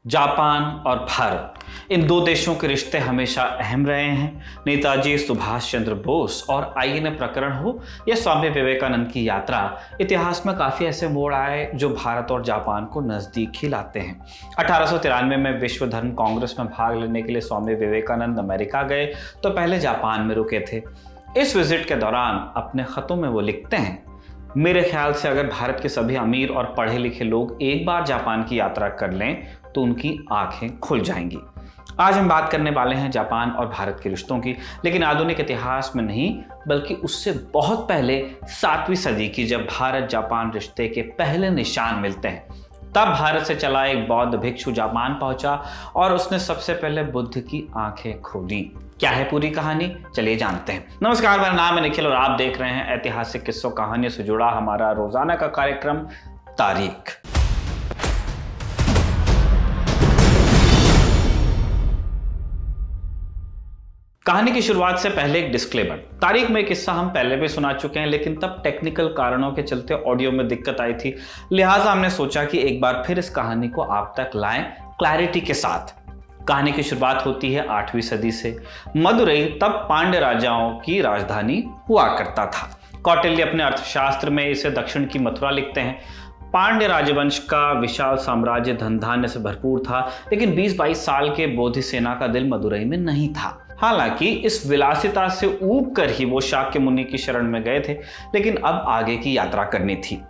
Japan और भारत, इन दो देशों के रिश्ते हमेशा अहम रहे हैं। नेताजी सुभाष चंद्र बोस और आईएनए प्रकरण हो या स्वामी विवेकानंद की यात्रा, इतिहास में काफ़ी ऐसे मोड़ आए जो भारत और जापान को नज़दीक ही लाते हैं। 1893 में विश्व धर्म कांग्रेस में भाग लेने के लिए स्वामी विवेकानंद अमेरिका गए तो पहले जापान में रुके थे। इस विजिट के दौरान अपने ख़तों में वो लिखते हैं, मेरे ख्याल से अगर भारत के सभी अमीर और पढ़े लिखे लोग एक बार जापान की यात्रा कर लें तो उनकी आंखें खुल जाएंगी। आज हम बात करने वाले हैं जापान और भारत के रिश्तों की, लेकिन आधुनिक इतिहास में नहीं बल्कि उससे बहुत पहले 7वीं सदी की, जब भारत जापान रिश्ते के पहले निशान मिलते हैं। तब भारत से चला एक बौद्ध भिक्षु जापान पहुंचा और उसने सबसे पहले बुद्ध की आंखें खोली। क्या है पूरी कहानी, चलिए जानते हैं। नमस्कार, मेरा नाम है निखिल और आप देख रहे हैं ऐतिहासिक किस्सों कहानियों से जुड़ा हमारा रोजाना का कार्यक्रम तारीख। कहानी की शुरुआत से पहले एक डिस्क्लेमर। तारीख में एक किस्सा हम पहले भी सुना चुके हैं, लेकिन तब टेक्निकल कारणों के चलते ऑडियो में दिक्कत आई थी, लिहाजा हमने सोचा कि एक बार फिर इस कहानी को आप तक लाएं क्लैरिटी के साथ। कहानी की शुरुआत होती है 8वीं सदी से। मदुरई तब पांड्य राजाओं की राजधानी हुआ करता था। कौटिल्य अपने अर्थशास्त्र में इसे दक्षिण की मथुरा लिखते हैं। पांड्य राजवंश का विशाल साम्राज्य धन धान्य से भरपूर था, लेकिन 20-22 साल के बोधिसेना का दिल मदुरई में नहीं था। हालांकि इस विलासिता से ऊब कर ही वो शाक्य मुनि की शरण में गए थे, लेकिन अब आगे की यात्रा करनी थी।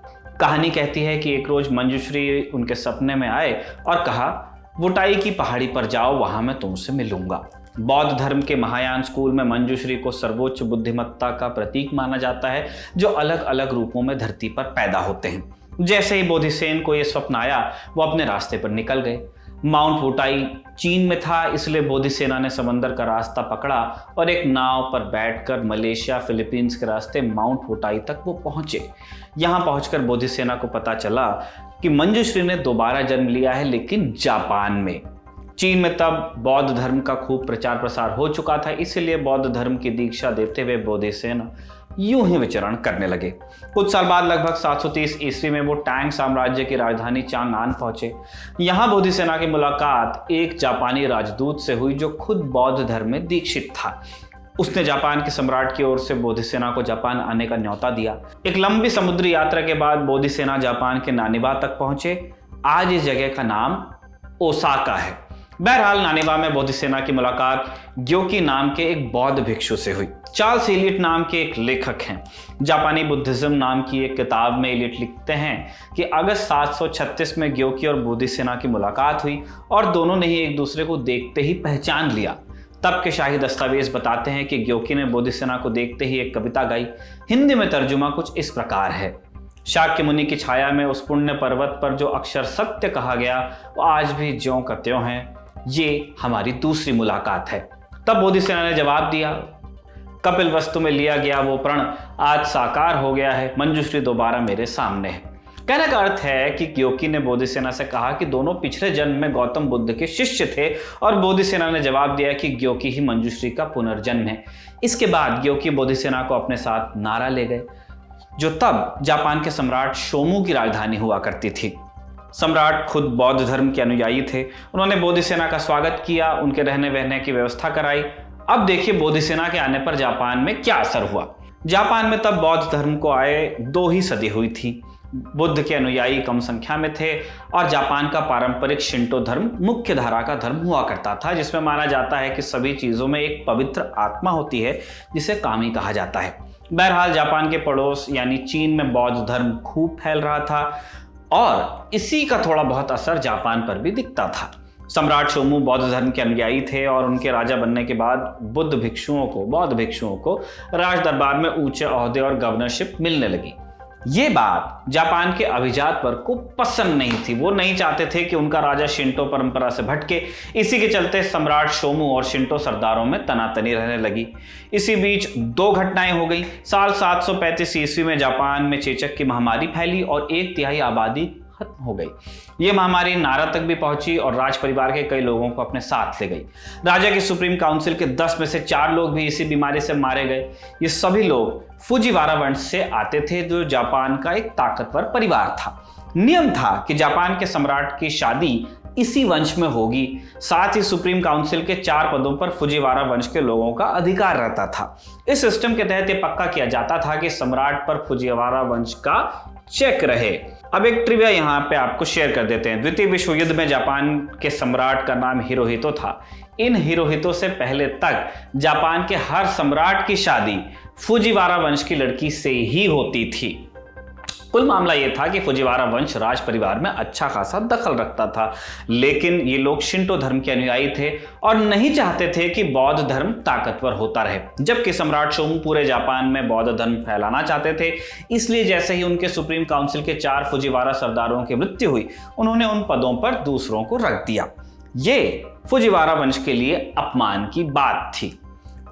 कहानी कहती है कि एक रोज मंजूश्री उनके सपने में आए और कहा, वुटाई की पहाड़ी पर जाओ, वहां मैं तुमसे मिलूंगा। बौद्ध धर्म के महायान स्कूल में मंजूश्री को सर्वोच्च बुद्धिमत्ता का प्रतीक माना जाता है, जो अलग अलग रूपों में धरती पर पैदा होते हैं। जैसे ही बोधिसेन को यह स्वप्न आया, वो अपने रास्ते पर निकल गए। माउंट वुटाई चीन में था, इसलिए बोधिसेना ने समंदर का रास्ता पकड़ा और एक नाव पर बैठकर मलेशिया फिलीपींस के रास्ते माउंट वुटाई तक वो पहुंचे। यहां पहुंचकर बोधिसेना को पता चला कि मंजूश्री ने दोबारा जन्म लिया है, लेकिन जापान में। चीन में तब बौद्ध धर्म का खूब प्रचार प्रसार हो चुका था, इसलिए बौद्ध धर्म की दीक्षा देते हुए बोधिसेना यूं ही विचरण करने लगे। कुछ साल बाद लगभग 730 ईस्वी में वो टैंग साम्राज्य की राजधानी चांगआन पहुंचे। यहां बोधिसेना की मुलाकात एक जापानी राजदूत से हुई जो खुद बौद्ध धर्म में दीक्षित था। उसने जापान के सम्राट की ओर से बोधिसेना को जापान आने का न्योता दिया। एक लंबी समुद्री यात्रा के बाद बोधिसेना जापान के नानिबा तक पहुंचे। आज इस जगह का नाम ओसाका है। बहरहाल नानिबा में बोधिसेना की मुलाकात ग्योकी नाम के एक बौद्ध भिक्षु से हुई। चार्ल्स इलियट नाम के एक लेखक हैं। जापानी बुद्धिज्म नाम की एक किताब में इलियट लिखते हैं कि अगस्त 736 में ग्योकी और बोधिसेना की मुलाकात हुई और दोनों ने ही एक दूसरे को देखते ही पहचान लिया। तब के शाही दस्तावेज बताते हैं कि ग्योकी ने बोधिसेना को देखते ही एक कविता गाई। हिंदी में तर्जुमा कुछ इस प्रकार है, शाक्य मुनि की छाया में उस पुण्य पर्वत पर जो अक्षर सत्य कहा गया, वो आज भी ज्यों का त्यों है। ये हमारी दूसरी मुलाकात है। तब बोधिसेना ने जवाब दिया, कपिल वस्तु में लिया गया वो प्रण आज साकार हो गया है, मंजूश्री दोबारा मेरे सामने है। कहने का अर्थ है कि ग्योकी ने बोधिसेना से कहा कि दोनों पिछले जन्म में गौतम बुद्ध के शिष्य थे और बोधिसेना ने जवाब दिया कि ग्योकी ही मंजूश्री का पुनर्जन्म है। इसके बाद ग्योकी बोधिसेना को अपने साथ नारा ले गए, जो तब जापान के सम्राट शोमू की राजधानी हुआ करती थी। सम्राट खुद बौद्ध धर्म के अनुयायी थे। उन्होंने बोधिसेना का स्वागत किया, उनके रहने बहने की व्यवस्था कराई। अब देखिए बोधिसेना के आने पर जापान में क्या असर हुआ। जापान में तब बौद्ध धर्म को आए 2 ही सदी हुई थी। बुद्ध के अनुयायी कम संख्या में थे और जापान का पारंपरिक शिंटो धर्म मुख्य धारा का धर्म हुआ करता था, जिसमें माना जाता है कि सभी चीजों में एक पवित्र आत्मा होती है जिसे कामी कहा जाता है। बहरहाल जापान के पड़ोस यानी चीन में बौद्ध धर्म खूब फैल रहा था और इसी का थोड़ा बहुत असर जापान पर भी दिखता था। सम्राट शोमू बौद्ध धर्म के अनुयायी थे और उनके राजा बनने के बाद बौद्ध भिक्षुओं को राज दरबार में ऊंचे ओहदे और गवर्नरशिप मिलने लगी। ये बात जापान के अभिजात वर्ग को पसंद नहीं थी। वो नहीं चाहते थे कि उनका राजा शिंटो परंपरा से भटके। इसी के चलते सम्राट शोमू और शिंटो सरदारों में तनातनी रहने लगी। इसी बीच 2 घटनाएं हो गई। साल 735 ईस्वी में जापान में चेचक की महामारी फैली और 1/3 आबादी खत्म हो गई। ये महामारी नारा तक भी पहुंची और राज परिवार के कई लोगों को अपने साथ ले गई। राजा की सुप्रीम काउंसिल के 10 में से 4 लोग भी इसी बीमारी से मारे गए। ये सभी लोग फुजिवारा वंश से आते थे, जो जापान का एक ताकतवर परिवार था। नियम था कि जापान के सम्राट की शादी इसी वंश में होगी। साथ ही सुप्रीम काउंसिल के 4 पदों पर फुजिवारा वंश के लोगों का अधिकार रहता था। इस सिस्टम के तहत यह पक्का किया जाता था कि सम्राट पर फुजिवारा वंश का चेक रहे। अब एक ट्रिविया यहाँ पे आपको शेयर कर देते हैं। द्वितीय विश्व युद्ध में जापान के सम्राट का नाम हिरोहितो था। इन हिरोहितो से पहले तक जापान के हर सम्राट की शादी फुजिवारा वंश की लड़की से ही होती थी। कुल मामला यह था कि फुजिवारा वंश राज परिवार में अच्छा खासा दखल रखता था, लेकिन ये लोग शिंटो धर्म के अनुयायी थे और नहीं चाहते थे कि बौद्ध धर्म ताकतवर होता रहे, जबकि सम्राट शोमू पूरे जापान में बौद्ध धर्म फैलाना चाहते थे। इसलिए जैसे ही उनके सुप्रीम काउंसिल के 4 फुजिवारा सरदारों की मृत्यु हुई, उन्होंने उन पदों पर दूसरों को रख दिया। ये फुजिवारा वंश के लिए अपमान की बात थी।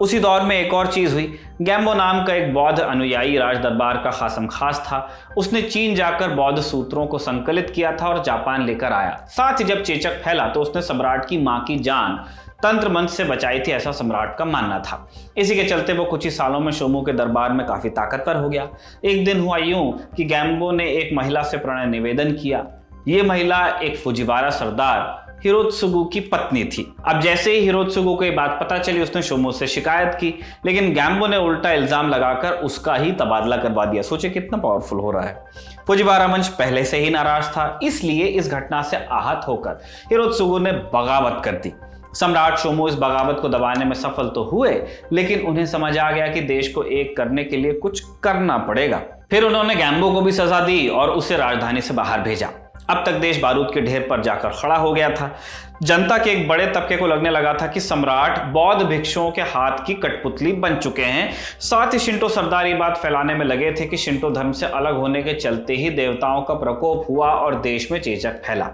उसी दौर में एक और चीज हुई। गैम्बो नाम का एक बौद्ध अनुयायी राज दरबार का खासम खास था। उसने चीन जाकर बौद्ध सूत्रों को संकलित किया था और जापान लेकर आया। साथ ही जब चेचक फैला तो उसने सम्राट की मां की जान तंत्र मंत्र से बचाई थी, ऐसा सम्राट का मानना था। इसी के चलते वो कुछ ही सालों में शोमू के दरबार में काफी ताकतवर हो गया। एक दिन हुआ यूं कि गैम्बो ने एक महिला से प्रणय निवेदन किया। ये महिला एक फुजिवारा सरदार हिरोत्सुगु की पत्नी थी। अब जैसे ही हिरोत्सुगु को ये बात पता चली, उसने शोमू से शिकायत की, लेकिन गैम्बो ने उल्टा इल्जाम लगाकर उसका ही तबादला करवा दिया। सोचे कितना पावरफुल हो रहा है। फुजिवारा वंश पहले से ही नाराज था, इसलिए इस घटना से आहत होकर हिरोत्सुगु ने बगावत कर दी। सम्राट शोमू इस बगावत को दबाने में सफल तो हुए, लेकिन उन्हें समझ आ गया कि देश को एक करने के लिए कुछ करना पड़ेगा। फिर उन्होंने गैम्बो को भी सजा दी और उसे राजधानी से बाहर भेजा। अब तक देश बारूद के ढेर पर जाकर खड़ा हो गया था। जनता के एक बड़े तबके को लगने लगा था कि सम्राट बौद्ध भिक्षुओं के हाथ की कठपुतली बन चुके हैं। साथ ही शिंटो सरदार ये बात फैलाने में लगे थे कि शिंटो धर्म से अलग होने के चलते ही देवताओं का प्रकोप हुआ और देश में चेचक फैला।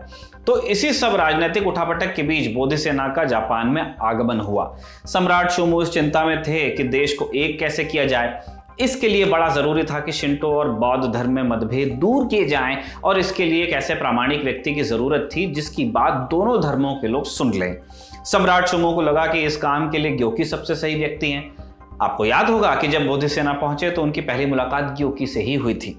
तो इसी सब राजनीतिक उठापटक के बीच बोधि सेना का जापान में आगमन हुआ। सम्राट शोमू इस चिंता में थे कि देश को एक कैसे किया जाए। इसके लिए बड़ा जरूरी था कि शिंटो और बौद्ध धर्म में मतभेद दूर किए जाएं, और इसके लिए एक ऐसे प्रामाणिक व्यक्ति की जरूरत थी जिसकी बात दोनों धर्मों के लोग सुन लें। सम्राट शोमू को लगा कि इस काम के लिए ग्योकी सबसे सही व्यक्ति हैं। आपको याद होगा कि जब बोधि सेना पहुंचे तो उनकी पहली मुलाकात ग्योकी से ही हुई थी।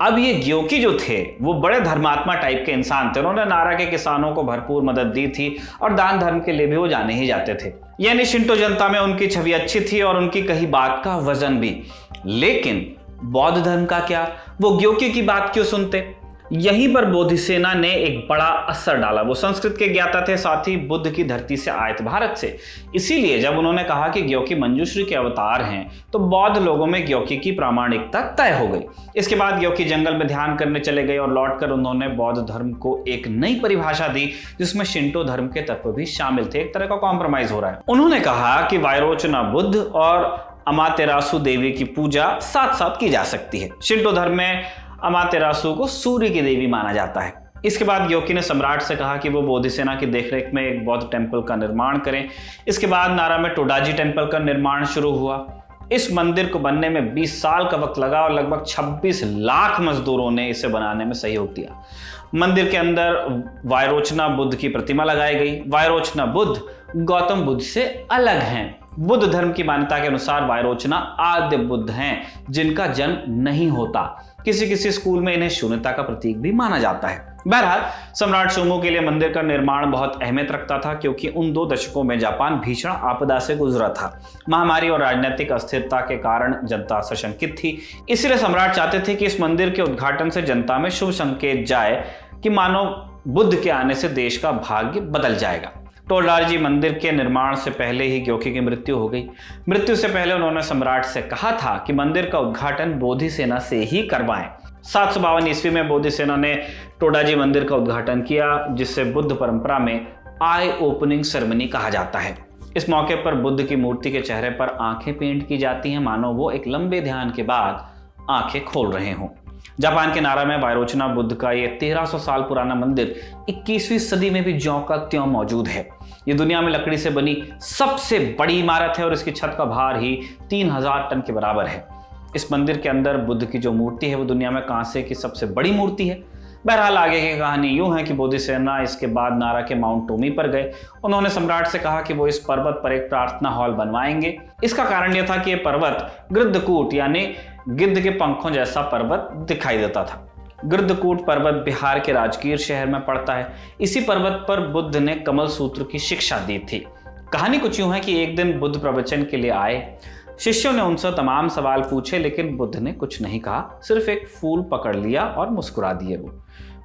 अब ये ग्योकी जो थे वो बड़े धर्मात्मा टाइप के इंसान थे। उन्होंने नारा के किसानों को भरपूर मदद दी थी और दान धर्म के लिए भी वो जाने ही जाते थे। यानी शिंटो जनता में उनकी छवि अच्छी थी और उनकी कही बात का वजन भी। लेकिन बौद्ध धर्म का क्या? वो ग्योकी की बात क्यों सुनते? यहीं पर बोधि सेना ने एक बड़ा असर डाला। वो संस्कृत के ज्ञाता थे, साथ ही बुद्ध की धरती से आए थे, भारत से। इसीलिए जब उन्होंने कहा कि ग्योकी मंजूश्री के अवतार हैं, तो बौद्ध लोगों में ग्योकी की प्रामाणिकता तय हो गई। इसके बाद ग्योकी जंगल में ध्यान करने चले गए और लौटकर उन्होंने बौद्ध धर्म को एक नई परिभाषा दी, जिसमें शिंटो धर्म के तत्व भी शामिल थे। एक तरह का कॉम्प्रोमाइज हो रहा है। उन्होंने कहा कि वाइरोचना बुद्ध और अमातेरासु देवी की पूजा साथ साथ की जा सकती है। शिंटो धर्म में अमातेरासु को सूर्य की देवी माना जाता है। इसके बाद ग्योकी ने सम्राट से कहा कि वो बोधि सेना की देखरेख में एक बौद्ध टेम्पल का निर्माण करें। इसके बाद नारा में टोडाजी टेम्पल का निर्माण शुरू हुआ। इस मंदिर को बनने में 20 साल का वक्त लगा और लगभग 26 लाख मजदूरों ने इसे बनाने में सहयोग दिया। मंदिर के अंदर वाइरोचना बुद्ध की प्रतिमा लगाई गई। वाइरोचना बुद्ध गौतम बुद्ध से अलग हैं। बुद्ध धर्म की मान्यता के अनुसार वाइरोचना आद्य बुद्ध हैं, जिनका जन्म नहीं होता। किसी किसी स्कूल में इन्हें शून्यता का प्रतीक भी माना जाता है। बहरहाल सम्राट शोमू के लिए मंदिर का निर्माण बहुत अहमियत रखता था, क्योंकि उन 2 दशकों में जापान भीषण आपदा से गुजरा था। महामारी और राजनीतिक अस्थिरता के कारण जनता सशंकित थी। इसलिए सम्राट चाहते थे कि इस मंदिर के उद्घाटन से जनता में शुभ संकेत जाए कि मानो बुद्ध के आने से देश का भाग्य बदल जाएगा। टोडाजी मंदिर के निर्माण से पहले ही ग्योकी की मृत्यु हो गई। मृत्यु से पहले उन्होंने सम्राट से कहा था कि मंदिर का उद्घाटन बोधि सेना से ही करवाएं। 752 ईस्वी में बोधि सेना ने टोडाजी मंदिर का उद्घाटन किया, जिसे बुद्ध परंपरा में आई ओपनिंग सेरेमनी कहा जाता है। इस मौके पर बुद्ध की मूर्ति के चेहरे पर आंखें पेंट की जाती हैं, मानो वो एक लंबे ध्यान के बाद आंखें खोल रहे हों। जापान के नारा में वाइरोचना बुद्ध का ये 1300 साल पुराना मंदिर 21वीं सदी में भी ज्यों का त्यों मौजूद है। ये दुनिया में लकड़ी से बनी सबसे बड़ी इमारत है और इसकी छत का भार ही 3000 टन के बराबर है। इस मंदिर के अंदर बुद्ध की जो मूर्ति है वो दुनिया में कांसे की सबसे बड़ी मूर्ति है। बहरहाल आगे की कहानी यूं है कि बोधि सेना इसके बाद नारा के माउंट टोमी पर गए। उन्होंने सम्राट से कहा कि वो इस पर्वत पर एक प्रार्थना हॉल बनवाएंगे। इसका कारण यह था कि यह पर्वत गृद्धकूट यानी गिद्ध के पंखों जैसा पर्वत दिखाई देता था। गिरधकूट पर्वत बिहार के राजगीर शहर में पड़ता है। इसी पर्वत पर बुद्ध ने कमल सूत्र की शिक्षा दी थी। कहानी कुछ यूं है कि एक दिन बुद्ध प्रवचन के लिए आए। शिष्यों ने उनसे तमाम सवाल पूछे, लेकिन बुद्ध ने कुछ नहीं कहा, सिर्फ एक फूल पकड़ लिया और मुस्कुरा दिए। वो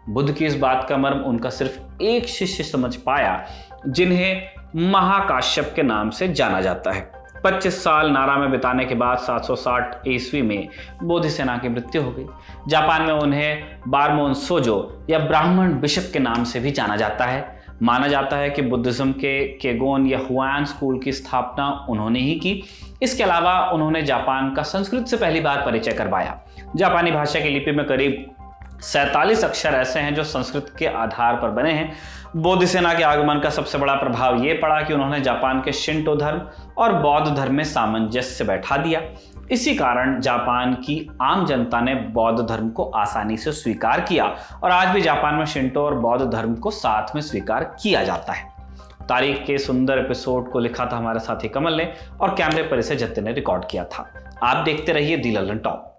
बुद्ध की इस बात का मर्म उनका सिर्फ एक शिष्य समझ पाया, जिन्हें महाकाश्यप के नाम से जाना जाता है। 25 साल नारा में बिताने के बाद 760 ईस्वी में बोधिसेना की मृत्यु हो गई। जापान में उन्हें बारमोन सोजो या ब्राह्मण बिशप के नाम से भी जाना जाता है। माना जाता है कि बुद्धिज्म के केगोन या हुआन स्कूल की स्थापना उन्होंने ही की। इसके अलावा उन्होंने जापान का संस्कृत से पहली बार परिचय करवाया। जापानी भाषा की लिपि में करीब 47 अक्षर ऐसे हैं जो संस्कृत के आधार पर बने हैं। बोधिसेना के आगमन का सबसे बड़ा प्रभाव यह पड़ा कि उन्होंने जापान के शिंटो धर्म और बौद्ध धर्म में सामंजस्य बैठा दिया। इसी कारण जापान की आम जनता ने बौद्ध धर्म को आसानी से स्वीकार किया और आज भी जापान में शिंटो और बौद्ध धर्म को साथ में स्वीकार किया जाता है। तारीख के सुंदर एपिसोड को लिखा था हमारे साथी कमल ने और कैमरे पर इसे जत्ते ने रिकॉर्ड किया था। आप देखते रहिए दी लल्लन टॉप।